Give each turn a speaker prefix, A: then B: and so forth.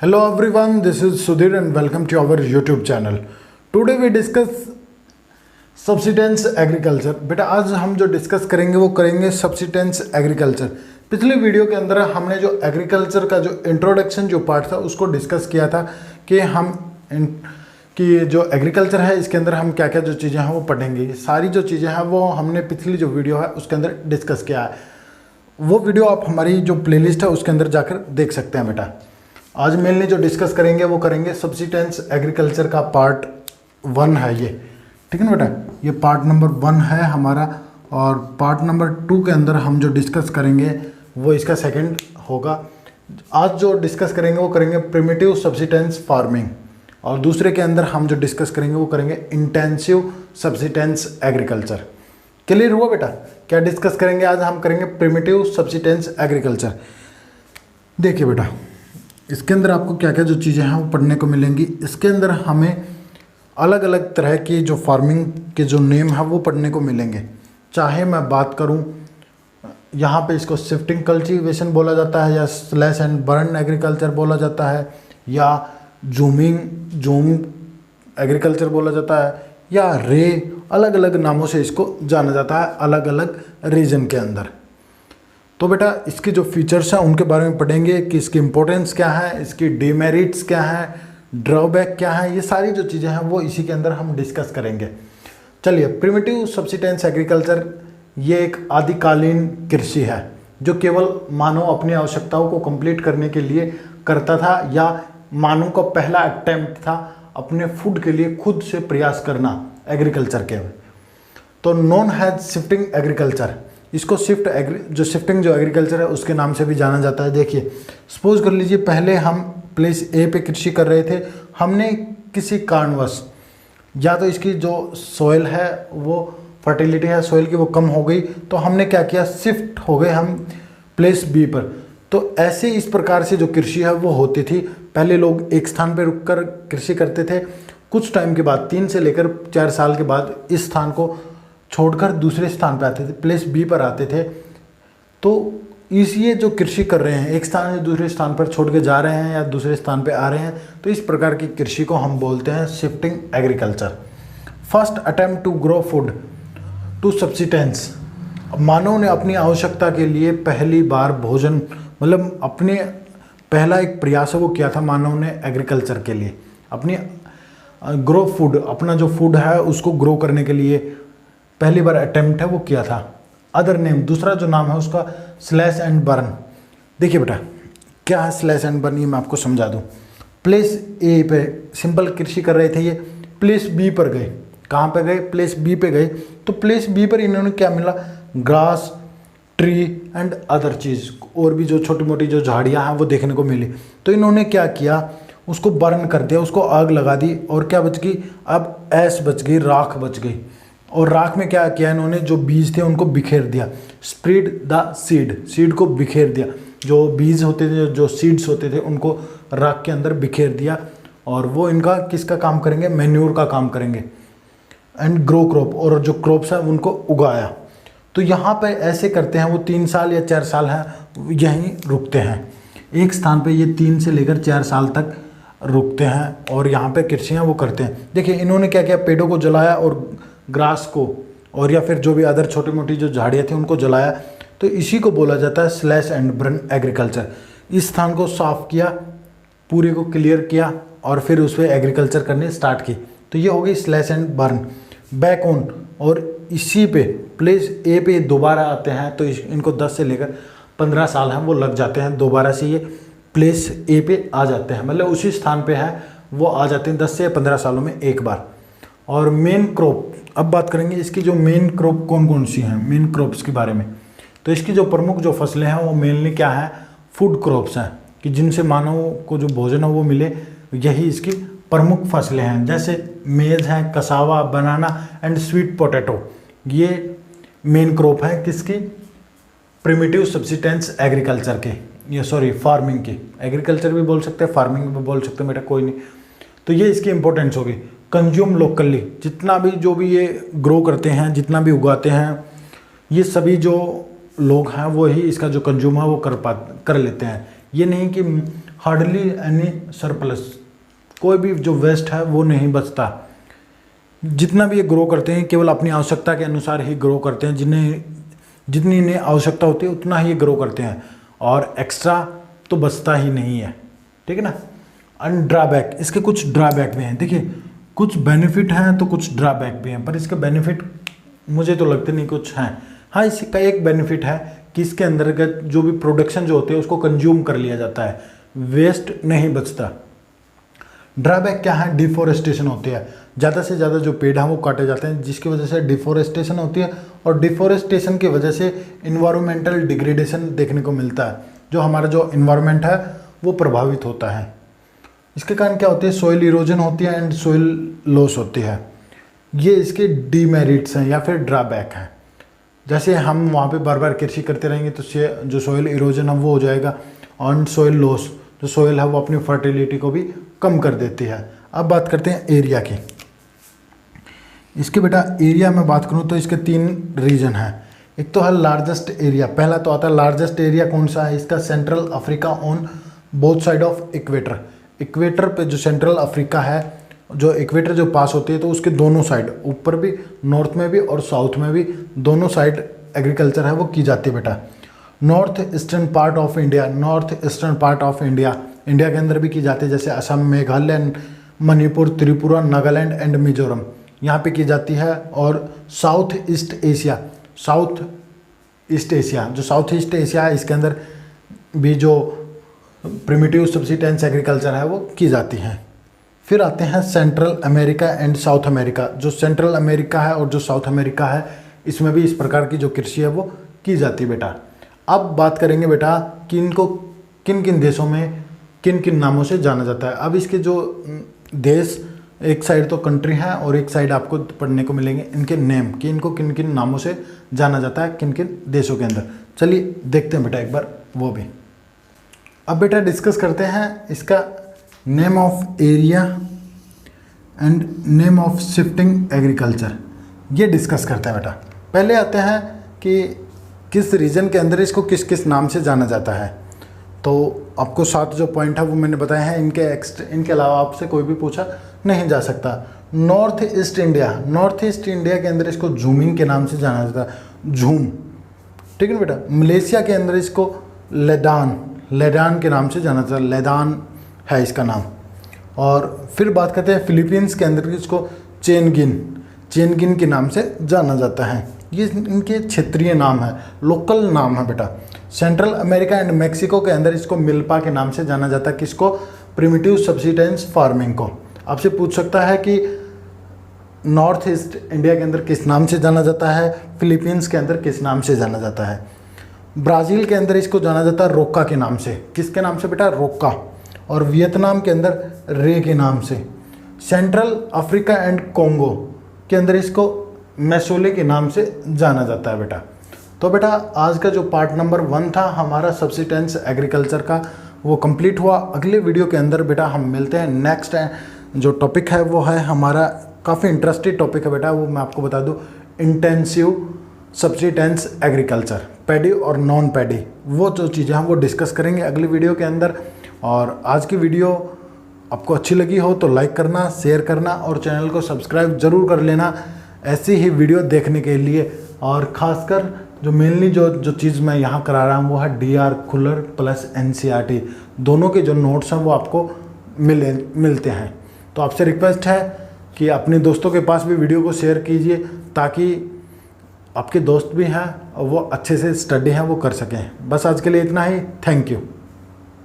A: Hello everyone, this is Sudhir and welcome to our YouTube channel. Today we discuss subsistence agriculture. बेटा आज हम जो discuss करेंगे वो करेंगे सब्सिटेंस एग्रीकल्चर। पिछले वीडियो के अंदर हमने जो एग्रीकल्चर का जो इंट्रोडक्शन जो पार्ट था उसको डिस्कस किया था कि जो एग्रीकल्चर है इसके अंदर हम क्या क्या जो चीज़ें हैं वो पढ़ेंगे। सारी जो चीज़ें हैं वो हमने पिछली जो वीडियो है उसके अंदर डिस्कस किया है। वो वीडियो आप हमारी जो प्लेलिस्ट है उसके अंदर जाकर देख सकते हैं। बेटा आज मेनली जो डिस्कस करेंगे वो करेंगे सब्सिटेंस एग्रीकल्चर का पार्ट 1 है ये, ठीक है ना बेटा। ये पार्ट नंबर 1 है हमारा और पार्ट नंबर 2 के अंदर हम जो डिस्कस करेंगे वो इसका सेकंड होगा। आज जो डिस्कस करेंगे वो करेंगे प्रिमिटिव सब्सिटेंस फार्मिंग और दूसरे के अंदर हम जो डिस्कस करेंगे वो करेंगे इंटेंसिव सब्सिटेंस एग्रीकल्चर। क्लियर हुआ बेटा? क्या डिस्कस करेंगे आज? हम करेंगे प्रिमिटिव सब्सिटेंस एग्रीकल्चर। देखिए बेटा इसके अंदर आपको क्या क्या जो चीज़ें हैं वो पढ़ने को मिलेंगी। इसके अंदर हमें अलग अलग तरह की जो फार्मिंग के जो नेम है वो पढ़ने को मिलेंगे। चाहे मैं बात करूं यहाँ पे इसको शिफ्टिंग कल्टीवेशन बोला जाता है या स्लैश एंड बर्न एग्रीकल्चर बोला जाता है या जूम एग्रीकल्चर बोला जाता है या अलग अलग नामों से इसको जाना जाता है अलग अलग रीजन के अंदर। तो बेटा इसके जो फीचर्स हैं उनके बारे में पढ़ेंगे कि इसकी इम्पोर्टेंस क्या है, इसकी डिमेरिट्स क्या है, ड्रॉबैक क्या है, ये सारी जो चीज़ें हैं वो इसी के अंदर हम डिस्कस करेंगे। चलिए प्रिमिटिव सब्सिटेंस एग्रीकल्चर ये एक आदिकालीन कृषि है जो केवल मानव अपनी आवश्यकताओं को कंप्लीट करने के लिए करता था या मानव का पहला अटेम्प्ट था अपने फूड के लिए खुद से प्रयास करना एग्रीकल्चर के। तो नॉन हैज शिफ्टिंग एग्रीकल्चर, इसको शिफ्टिंग जो एग्रीकल्चर है उसके नाम से भी जाना जाता है। देखिए सपोज कर लीजिए पहले हम प्लेस ए पे कृषि कर रहे थे, हमने किसी कारणवश या तो इसकी जो सॉइल है वो फर्टिलिटी है सॉइल की वो कम हो गई तो हमने क्या किया, शिफ्ट हो गए हम प्लेस बी पर। तो ऐसे इस प्रकार से जो कृषि है वो होती थी। पहले लोग एक स्थान पर रुककर कृषि करते थे, कुछ टाइम के बाद 3 से लेकर 4 साल के बाद इस स्थान को छोड़कर दूसरे स्थान पर आते थे, प्लेस बी पर आते थे। तो इसलिए जो कृषि कर रहे हैं एक स्थान से दूसरे स्थान पर छोड़ के जा रहे हैं या दूसरे स्थान पे आ रहे हैं, तो इस प्रकार की कृषि को हम बोलते हैं shifting agriculture. First attempt to grow food to subsistence, मानव ने अपनी आवश्यकता के लिए पहली बार भोजन मतलब अपने पहला एक प्रयास है वो किया था मानव ने एग्रीकल्चर के लिए, अपनी ग्रो फूड अपना जो फूड है उसको ग्रो करने के लिए पहली बार अटेम्प्ट है वो किया था। अदर नेम दूसरा जो नाम है उसका स्लैश एंड बर्न। देखिए बेटा क्या है स्लैश एंड बर्न, ये मैं आपको समझा दूं। प्लेस ए पे सिंपल कृषि कर रहे थे, ये प्लेस बी पर गए। कहाँ पे गए? प्लेस बी पे गए। तो प्लेस बी पर इन्होंने क्या मिला, ग्रास, ट्री एंड अदर चीज़, और भी जो छोटी मोटी जो झाड़ियाँ हैं वो देखने को मिली। तो इन्होंने क्या किया, उसको बर्न कर दिया, उसको आग लगा दी और क्या बच गई, अब ऐश बच गई, राख बच गई। और राख में क्या किया इन्होंने, जो बीज थे उनको बिखेर दिया, स्प्रेड द सीड को बिखेर दिया। जो बीज होते थे जो सीड्स होते थे उनको राख के अंदर बिखेर दिया और वो इनका किसका काम करेंगे, मैन्योर का काम करेंगे। एंड ग्रो क्रॉप, और जो क्रॉप्स हैं उनको उगाया। तो यहाँ पे ऐसे करते हैं वो 3 साल या 4 साल हैं यहीं रुकते हैं एक स्थान पे, ये 3 से लेकर 4 साल तक रुकते हैं और यहाँ पे कृषियाँ वो करते हैं। देखिए इन्होंने क्या किया, पेड़ों को जलाया और ग्रास को और या फिर जो भी अदर छोटी मोटी जो झाड़ियाँ थी उनको जलाया। तो इसी को बोला जाता है स्लैश एंड बर्न एग्रीकल्चर। इस स्थान को साफ किया, पूरे को क्लियर किया और फिर उस पर एग्रीकल्चर करने स्टार्ट की। तो ये हो गई slash and burn. Back on, और इसी पे प्लेस ए पे दोबारा आते हैं तो इनको 10 से लेकर 15 साल हैं वो लग जाते हैं, दोबारा से ये प्लेस ए पे आ जाते हैं, मतलब उसी स्थान पे है वो आ जाते हैं 10 से 15 सालों में एक बार। और मेन क्रॉप, अब बात करेंगे इसकी जो मेन क्रॉप कौन कौन सी हैं, मेन क्रॉप्स के बारे में। तो इसकी जो प्रमुख जो फसलें हैं वो मेनली क्या है, फूड क्रॉप्स हैं कि जिनसे मानव को जो भोजन है वो मिले, यही इसकी प्रमुख फसलें हैं। जैसे मेज है, cassava, banana and sweet potato, ये मेन क्रॉप है किसकी, प्रिमिटिव सब्सिटेंस एग्रीकल्चर के, ये सॉरी फार्मिंग की। एग्रीकल्चर भी बोल सकते हैं, फार्मिंग भी बोल सकते हैं बेटा, कोई नहीं। तो ये इसकी इंपॉर्टेंस होगी। कंज्यूम लोकली, जितना भी जो भी ये ग्रो करते हैं, जितना भी उगाते हैं, ये सभी जो लोग हैं वो ही इसका जो कंज्यूम है वो कर लेते हैं। ये नहीं कि हार्डली एनी सरप्लस, कोई भी जो वेस्ट है वो नहीं बचता। जितना भी ये ग्रो करते हैं केवल अपनी आवश्यकता के अनुसार ही ग्रो करते हैं, जितनी इन्हें आवश्यकता होती है उतना ही ग्रो करते हैं, और एक्स्ट्रा तो बचता ही नहीं है, ठीक है ना। एंड ड्रॉबैक, इसके कुछ ड्रॉबैक भी हैं। देखिए कुछ बेनिफिट हैं तो कुछ ड्रॉबैक भी हैं, पर इसके बेनिफिट मुझे तो लगते नहीं कुछ हैं। हाँ, इसका एक बेनिफिट है कि इसके अंतर्गत जो भी प्रोडक्शन जो होते हैं उसको कंज्यूम कर लिया जाता है, वेस्ट नहीं बचता। ड्रॉबैक क्या है, डिफोरेस्टेशन होती है, ज़्यादा से ज़्यादा जो पेड़ हैं वो काटे जाते हैं, जिसकी वजह से डिफोरेस्टेशन होती है, और डिफोरेस्टेशन की वजह से इन्वायरमेंटल डिग्रेडेशन देखने को मिलता है, जो हमारा जो इन्वायरमेंट है वो प्रभावित होता है। इसके कारण क्या होती है, सोइल इरोजन होती है एंड सोइल लॉस होती है। ये इसके डीमेरिट्स हैं या फिर ड्रॉबैक हैं। जैसे हम वहाँ पे बार बार कृषि करते रहेंगे तो जो सोइल इरोजन है वो हो जाएगा, और सोइल लॉस, जो सोइल है वो अपनी फर्टिलिटी को भी कम कर देती है। अब बात करते हैं एरिया की। इसके बेटा एरिया में बात करूँ तो इसके 3 रीजन हैं। एक तो है लार्जेस्ट एरिया, पहला तो आता है लार्जेस्ट एरिया कौन सा है इसका, central Africa on both side of equator. Equator पे जो सेंट्रल अफ्रीका है, जो इक्वेटर जो पास होती है तो उसके दोनों साइड, ऊपर भी, नॉर्थ में भी और साउथ में भी, दोनों साइड एग्रीकल्चर है वो की जाती है बेटा। North eastern part of India, north eastern part of India, India के अंदर भी की जाती है, जैसे असम, मेघालय, मणिपुर, त्रिपुरा, नागालैंड एंड मिजोरम, यहाँ पे की जाती है। और south east Asia, south east Asia, जो साउथ ईस्ट एशिया है इसके अंदर भी जो प्रिमिटिव सब्सिस्टेंस एग्रीकल्चर है वो की जाती है। फिर आते हैं central America and south America. जो सेंट्रल अमेरिका है और जो साउथ अमेरिका है इसमें भी इस प्रकार की जो कृषि है वो की जाती है बेटा। अब बात करेंगे बेटा कि इनको किन किन देशों में किन किन नामों से जाना जाता है। अब इसके जो देश, एक साइड तो कंट्री है और एक साइड आपको पढ़ने को मिलेंगे इनके नेम, कि इनको किन किन नामों से जाना जाता है किन किन देशों के अंदर। चलिए देखते हैं बेटा एक बार वो भी। अब बेटा डिस्कस करते हैं इसका name of area and name of shifting agriculture, ये डिस्कस करते हैं बेटा। पहले आते हैं कि किस रीजन के अंदर इसको किस किस नाम से जाना जाता है। तो आपको 7 जो पॉइंट है वो मैंने बताए हैं, इनके अलावा आपसे कोई भी पूछा नहीं जा सकता। North east India, north east India के अंदर इसको झूमिंग के नाम से जाना जाता है, झूम, ठीक है बेटा। मलेशिया के अंदर इसको लेडान के नाम से जाना जाता है, लेदान है इसका नाम। और फिर बात करते हैं फिलीपींस के अंदर इसको चेनगिन के नाम से जाना जाता है। ये इनके क्षेत्रीय नाम है, लोकल नाम है बेटा। सेंट्रल अमेरिका एंड मेक्सिको के अंदर इसको मिल्पा के नाम से जाना जाता है, किसको, प्रिमिटिव सब्सिस्टेंस फार्मिंग को। आपसे पूछ सकता है कि नॉर्थ ईस्ट इंडिया के अंदर किस नाम से जाना जाता है, फिलीपींस के अंदर किस नाम से जाना जाता है। ब्राज़ील के अंदर इसको जाना जाता है रोका के नाम से, किसके नाम से बेटा, रोका। और वियतनाम के अंदर रे के नाम से। सेंट्रल अफ्रीका एंड कोंगो के अंदर इसको मैसोले के नाम से जाना जाता है बेटा। तो बेटा आज का जो पार्ट नंबर 1 था हमारा सब्सिस्टेंस एग्रीकल्चर का, वो कंप्लीट हुआ। अगले वीडियो के अंदर बेटा हम मिलते हैं। नेक्स्ट जो टॉपिक है वो है हमारा, काफ़ी इंटरेस्टिंग टॉपिक है बेटा, वो मैं आपको बता दूँ, इंटेंसिव सब्सिस्टेंस एग्रीकल्चर, पैडी और नॉन पैडी, वो जो चीज़ें हैं वो डिस्कस करेंगे अगली वीडियो के अंदर। और आज की वीडियो आपको अच्छी लगी हो तो लाइक करना, शेयर करना और चैनल को सब्सक्राइब ज़रूर कर लेना ऐसी ही वीडियो देखने के लिए। और ख़ासकर जो मेनली जो चीज़ मैं यहाँ करा रहा हूँ वो है DR खुल्लर प्लस NCERT, दोनों के जो नोट्स हैं वो आपको मिलते हैं। तो आपसे रिक्वेस्ट है कि अपने दोस्तों के पास भी वीडियो को शेयर कीजिए, ताकि आपके दोस्त भी हैं और वो अच्छे से स्टडी हैं वो कर सकें। बस आज के लिए इतना ही। Thank you.